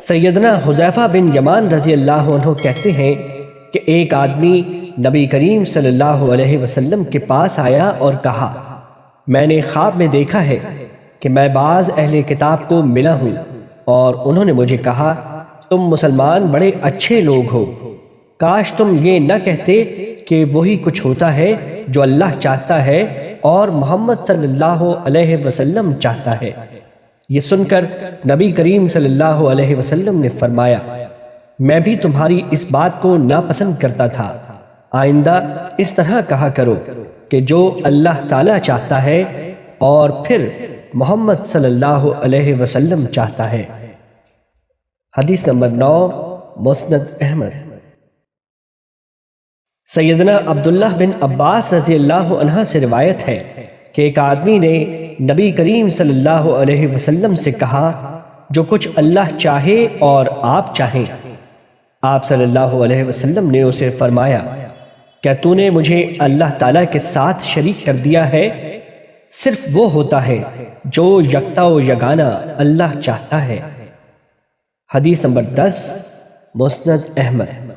سیدنا حذیفہ بن یمان رضی اللہ عنہ کہتے ہیں کہ ایک آدمی نبی کریم صلی اللہ علیہ وسلم کے پاس آیا اور کہا، میں نے خواب میں دیکھا ہے کہ میں بعض اہل کتاب کو ملا ہوں اور انہوں نے مجھے کہا، تم مسلمان بڑے اچھے لوگ ہو، کاش تم یہ نہ کہتے کہ وہی کچھ ہوتا ہے جو اللہ چاہتا ہے اور محمد صلی اللہ علیہ وسلم چاہتا ہے۔ یہ سن کر نبی کریم صلی اللہ علیہ وسلم نے فرمایا، میں بھی تمہاری اس بات کو ناپسند کرتا تھا، آئندہ اس طرح کہا کرو کہ جو اللہ تعالیٰ چاہتا ہے اور پھر محمد صلی اللہ علیہ وسلم چاہتا ہے۔ حدیث نمبر 9، مسند احمد۔ سیدنا عبداللہ بن عباس رضی اللہ عنہ سے روایت ہے کہ ایک آدمی نے نبی کریم صلی اللہ علیہ وسلم سے کہا، جو کچھ اللہ چاہے اور آپ چاہیں۔ آپ صلی اللہ علیہ وسلم نے اسے فرمایا، کیا تو نے مجھے اللہ تعالیٰ کے ساتھ شریک کر دیا ہے؟ صرف وہ ہوتا ہے جو یکتا و یگانہ اللہ چاہتا ہے۔ حدیث نمبر 10، مسند احمد۔